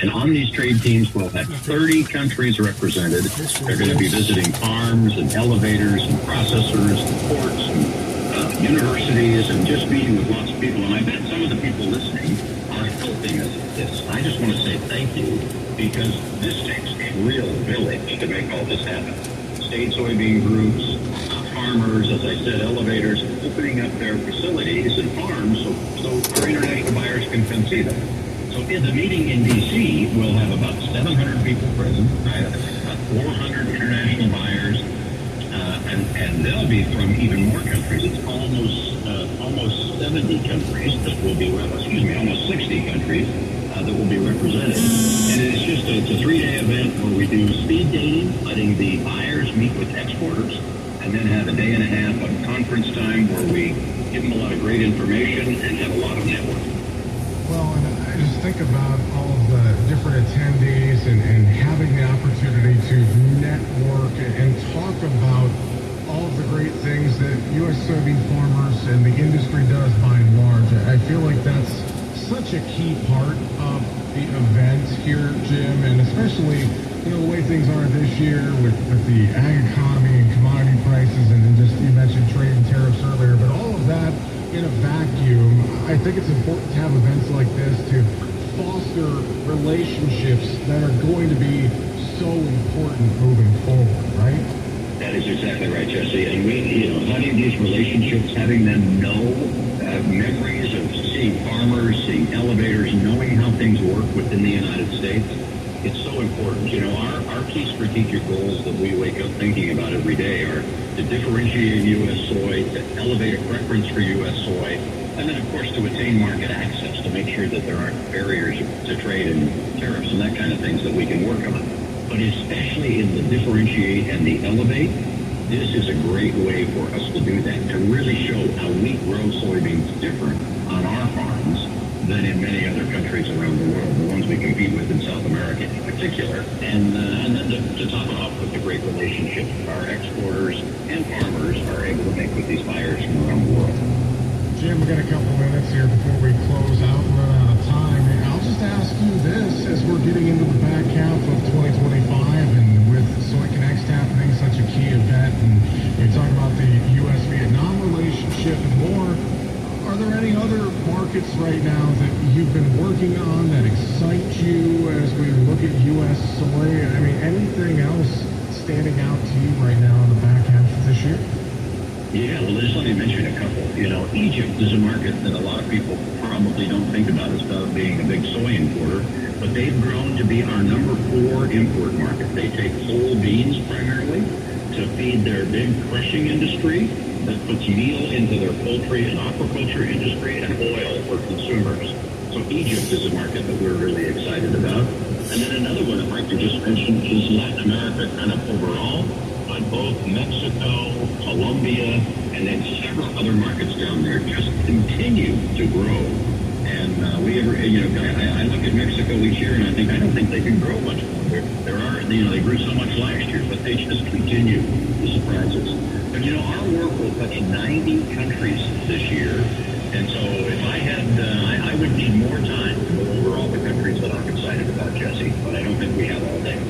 And on these trade teams, we'll have 30 countries represented. They're going to be visiting farms and elevators and processors and ports and universities and just meeting with lots of people. And I bet some of the people listening are helping us with this. I just want to say thank you, because this takes a real village to make all this happen. State soybean groups, farmers, as I said, elevators, opening up their facilities and farms so our international buyers can come see them. So in the meeting in D.C., we'll have about 700 people present, right? About 400 international buyers, and they'll be from even more countries. It's almost 70 countries that will be, almost 60 countries that will be represented. And it's a 3-day event where we do speed dating, letting the buyers meet with exporters, and then have a day and a half of conference time where we give them a lot of great information and have a lot of networking. Well, and I just think about all of the different attendees and having the opportunity to network and talk about all of the great things that U.S. soybean farmers and the industry does by and large. I feel like that's such a key part of the event here, Jim, and especially, the way things are this year with the ag economy and commodity prices, and then just, you mentioned trade and tariffs earlier, but all of that in a vacuum. I think it's important to have events like this to foster relationships that are going to be so important moving forward, right? That is exactly right, Jesse. And having these relationships, having them know memories of seeing farmers, seeing elevators, knowing how things work within the United States, it's so important. Our key strategic goals that we wake up thinking about every day are to differentiate U.S. soy, to elevate a preference for U.S. soy, and then, of course, to attain market access, to make sure that there aren't barriers to trade and tariffs and that kind of things that we can work on. But especially in the differentiate and the elevate, this is a great way for us to do that, to really show how we grow soybeans different on our farms than in many other countries around the world, the ones we compete with in South America in particular, and then to top it off with the great relationships our exporters and farmers are able to make with these buyers from around the world. Jim, we got a couple minutes here before we close out. We're out of time. And I'll just ask you this, as we're getting into the back half of 2025, and with Soy Connect happening, such a key event, and we talk about the U.S.-Vietnam relationship and more, are there any other markets right now that you've been working on that excite you as we look at U.S. soy? I mean, anything else standing out to you right now in the back half of this year? Yeah, well, just let me mention a couple. Egypt is a market that a lot of people probably don't think about as being a big soy importer, but they've grown to be our number 4 import market. They take whole beans primarily to feed their big crushing industry that puts meal into their poultry and aquaculture industry and oil for consumers. So Egypt is a market that we're really excited about. And then another one I'd like to just mention is Latin America kind of overall, but both Mexico, Colombia, and then several other markets down there just continue to grow. And I look at Mexico each year and I don't think they can grow much more. They grew so much last year, but they just continue to surprise us. But our work will touch 90 countries this year, and so if I had, I would need more time to go over all the countries that I'm excited about, Jesse. But I don't think we have all day.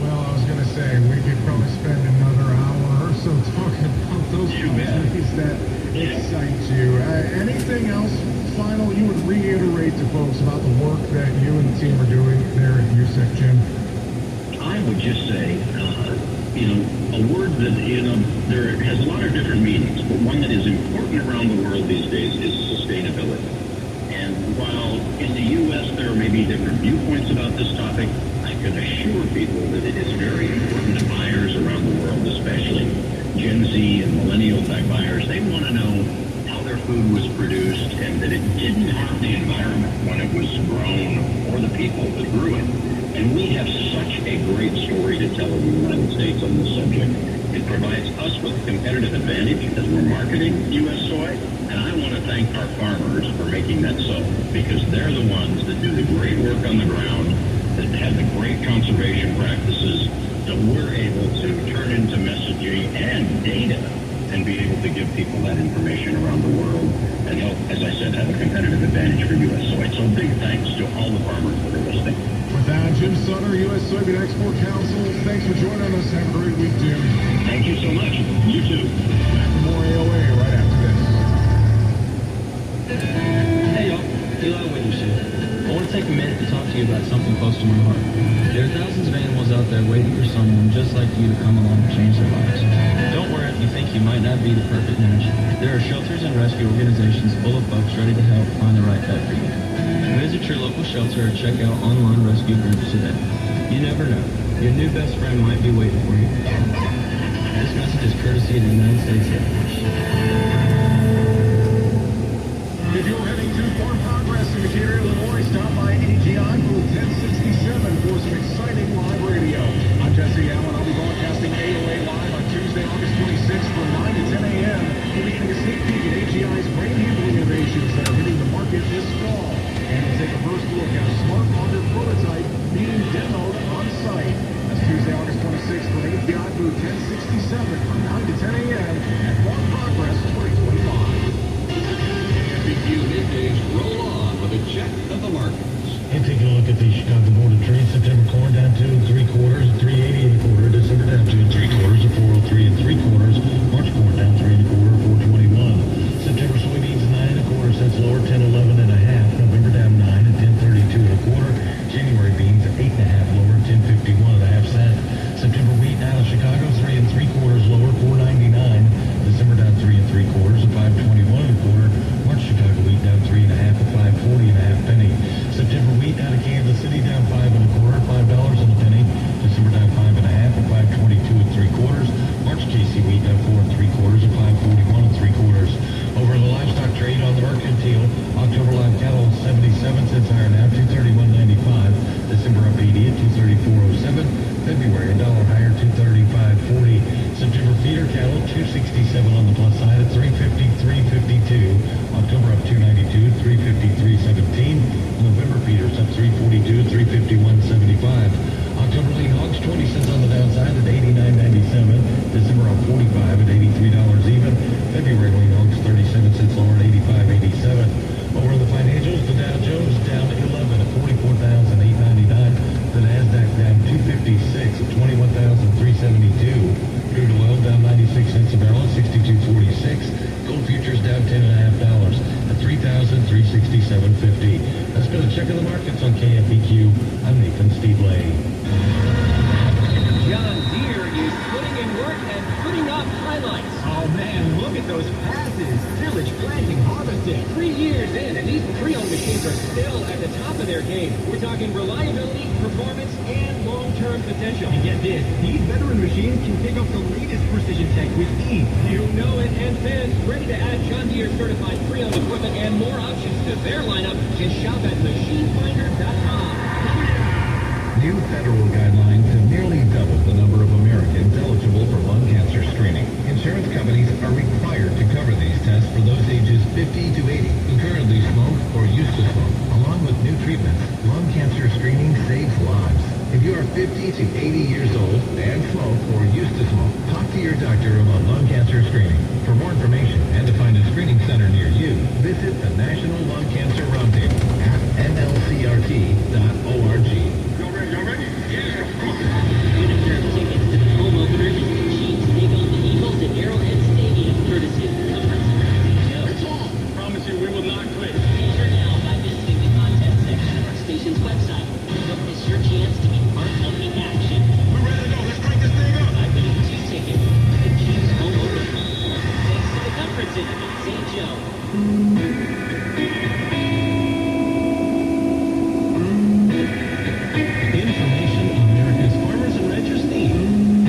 Well, I was going to say we could probably spend another hour or so talking about those countries that excite you. Anything else final you would reiterate to folks about the work that you and the team are doing there at USEC, Jim? I would just say, a word that, there has a lot of different meanings, but one that is important around the world these days is sustainability. And while in the U.S. there may be different viewpoints about this topic, I can assure people that it is very important to buyers around the world, especially Gen Z and millennial-type buyers. They want to know how their food was produced and that it didn't harm the environment when it was grown or the people that grew it. And we have such a great story to tell in the United States on this subject. It provides us with a competitive advantage as we're marketing U.S. soy. And I want to thank our farmers for making that so, because they're the ones that do the great work on the ground, that have the great conservation practices that we're able to turn into messaging and data and be able to give people that information around the world and help, as I said, have a competitive advantage for U.S. soy. So big thanks to all the farmers that are listening. With that, Jim Sutter, U.S. Soybean Export Council. Thanks for joining us. Have a great week, Jim. Thank you so much. You too. Back for more AOA right after this. Hey y'all, Eli Witherson. I want to take a minute to talk to you about something close to my heart. There are thousands of animals out there waiting for someone just like you to come along and change their lives. Don't worry if you think you might not be the perfect match. There are shelters and rescue organizations full of folks ready to help find the right pet for you. Visit your local shelter or check out online rescue groups today. You never know. Your new best friend might be waiting for you. This message is courtesy of the United States Air Force. If you're heading to Farm Progress in Decatur, Illinois, stop by AGI booth 1067 for some exciting live radio. I'm Jesse Allen. I'll be broadcasting AOA live on Tuesday, August 26th from 9 to 10 a.m. We'll be getting a sneak peek at AGI's brain handling innovations that are hitting the market this fall. And we'll take a first look at a smart auger prototype being demoed on site. That's Tuesday, August 26th from AGI booth 1067 from 9 to 10 a.m. at Farm Progress 2025. BQ middays roll on with a check of the markets. And taking a look at the Chicago Board of Trade, September corn down to 3/4 at 3.80 1/4. December down to 3/4 at 403 3/4. March corn down 3 1/4, 421. September soybeans 9 1/4 cents lower, 10.11 1/2. November down 9 at 10.32 1/4. January beans 8 1/2 lower, 10.51 1/2 cent. September wheat out of Chicago 3 3/4 lower, 4.99. December down 3 3/4 at 5.21 1/4. March Chicago wheat down 3 1/2 at 5.40 1/2 penny. September wheat out of Kansas City down 5 1/4, $5 and a penny. December down 5 1/2 at 5.22 3/4. March KC wheat down 4 3/4 at 5.41 3/4. Over in the livestock trade on the mercantile, October live cattle 77 cents higher now, 231.95. December up 80 at 234.07. February $1 higher, 235.40. September feeder cattle 267 on the plus side at 353.52. October up 292 at 353.17. November feeders up 342 at 351.75. October lean hogs 20 cents on the downside at 89.97. December up 45 at $83 even. February lean hogs 37 cents lower at 85.87. Over in the financials, the Dow Jones down 11 at 44,899. The Nasdaq down 256 at 21,372. Crude oil down 96 cents a barrel at 62.46. Gold futures down $10.50 at 3,367.50. That's been a check of the markets on KFEQ. I'm Nathan Steedley. John Deere is putting in work and putting up highlights. Oh man, look at those passes. Tillage, planting, harvesting. 3 years in, and these pre-owned machines are still at the top of their game. We're talking reliability, performance, and long-term potential. And get this, these veteran machines can pick up the latest precision tech with ease. You know it, and fans ready to add John Deere certified pre-owned equipment and more options to their lineup can shop at machinefinder.com. New federal guidelines have nearly doubled the number of Americans eligible for lung cancer screening. Insurance companies are required to cover these tests for those ages 50 to 80 who currently smoke or used to smoke. Along with new treatments, lung cancer screening saves lives. If you are 50 to 80 years old and smoke or used to smoke, talk to your doctor about lung cancer screening. For more information and to find a screening center near you, visit the National Lung Cancer Roundtable at nlcrt.org. Reserve tickets to the home openers as the Chiefs take on the Eagles at Arrowhead Stadium, courtesy of the Comfort Joe. It's all. Promise you we will not quit. Enter now by visiting the content section of our station's website. Don't miss your chance to be part of the action. We're ready to go. Let's crank this thing up. By winning 2 tickets to the Chiefs home opener. Thanks to the Comfort Center in St. Joe. Information America's farmers and ranchers need.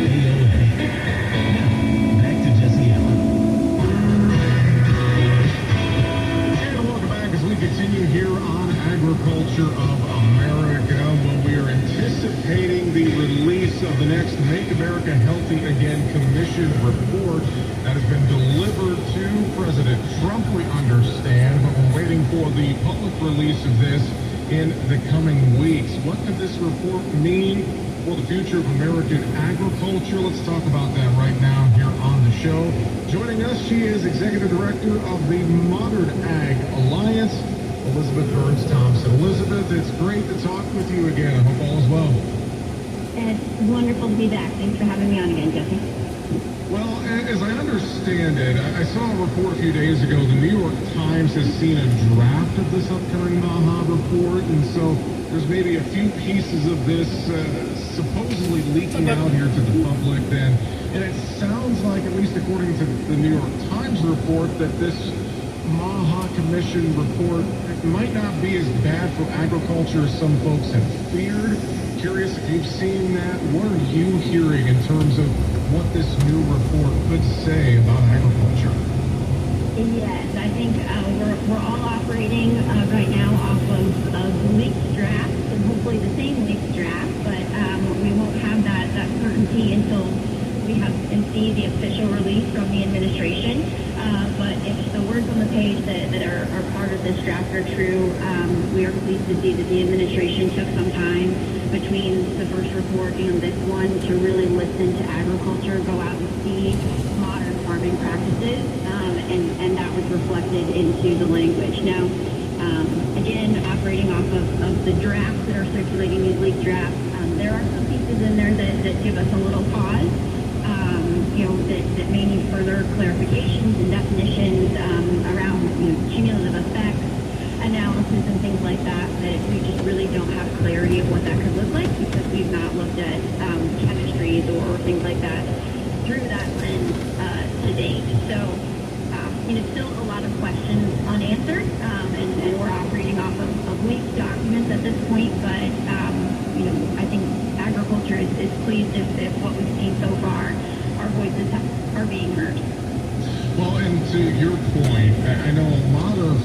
AOA. Now, back to Jesse Allen. And welcome back as we continue here on Agriculture of America. Well, we are anticipating the release of the next Make America Healthy Again Commission report that has been delivered to President Trump, we understand, but we're waiting for the public release of this in the coming weeks. What could this report mean for the future of American agriculture? Let's talk about that right now here on the show. Joining us, she is Executive Director of the Modern Ag Alliance. Elizabeth Burns Thompson. Elizabeth, it's great to talk with you again. I hope all is well. It's wonderful to be back. Thanks for having me on again, Jesse. Well, as I understand it, I saw a report a few days ago. The New York Times has seen a draft of this upcoming MAHA report, and so there's maybe a few pieces of this supposedly leaking out here to the public. And it sounds like, at least according to the New York Times report, that this MAHA Commission report might not be as bad for agriculture as some folks have feared. Curious if you've seen that. What are you hearing in terms of what this new report could say about agriculture? Yes, I think we're all operating right now off of leaked drafts, and hopefully the same leaked draft, but we won't have that certainty until we have and see the official release from the administration. But if the words on the page that are part of this draft are true, we are pleased to see that the administration took some time between the first report and this one to really listen to agriculture, go out and see modern farming practices, and that was reflected into the language. Now, again, operating off of the drafts that are circulating, these leaked drafts, there are some pieces in there that give us a little pause. That may need further clarifications and definitions around cumulative effects, analysis, and things like that we just really don't have clarity of what that could look like because we've not looked at chemistries or things like that through that lens to date. So, still a lot of questions unanswered, and we're operating off of leaked documents at this point, but, I think agriculture is pleased if what we've seen so far, our voices are being heard. Well, and to your point, I know a lot of,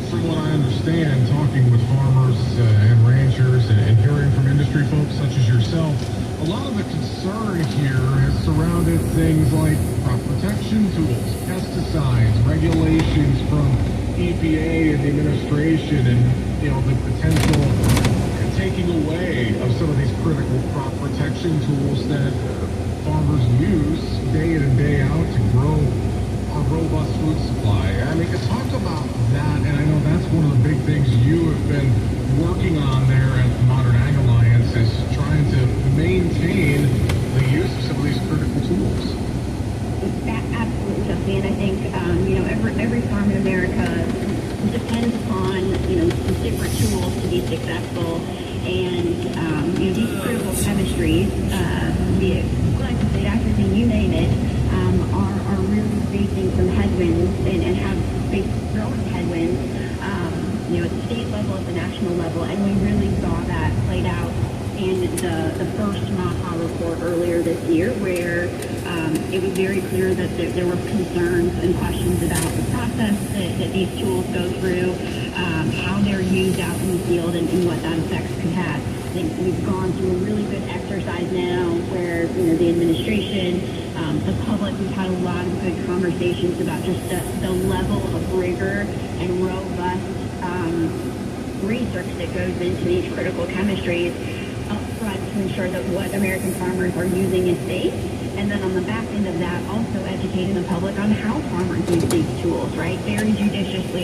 from what I understand, talking with farmers and ranchers and hearing from industry folks such as yourself, a lot of the concern here has surrounded things like crop protection tools, pesticides, regulations from EPA and the administration, and the potential taking away of some of these critical crop protection tools that farmers use day in and day out to grow a robust food supply. I mean, talk about that, and I know that's one of the big things you have been working on there at the Modern Ag Alliance is trying to maintain the use of some of these critical tools. Absolutely, Jesse, and I think every farm in America depends upon different tools to be successful, and these critical chemistries, be it glyphosate, atrazine, you name it, are really facing some headwinds and have faced growing headwinds, at the state level, at the national level, and we really saw that played out in the first MAHA report earlier this year, where it was very clear that there were concerns and questions about the process that these tools go through, how they're used out in the field, and what that effects could have. I think we've gone through a really good exercise now where, the administration, the public, we've had a lot of good conversations about just the level of rigor and robust research that goes into these critical chemistries up front to ensure that what American farmers are using is safe. And then on the back end of that, also educating the public on how farmers use these tools, right? Very judiciously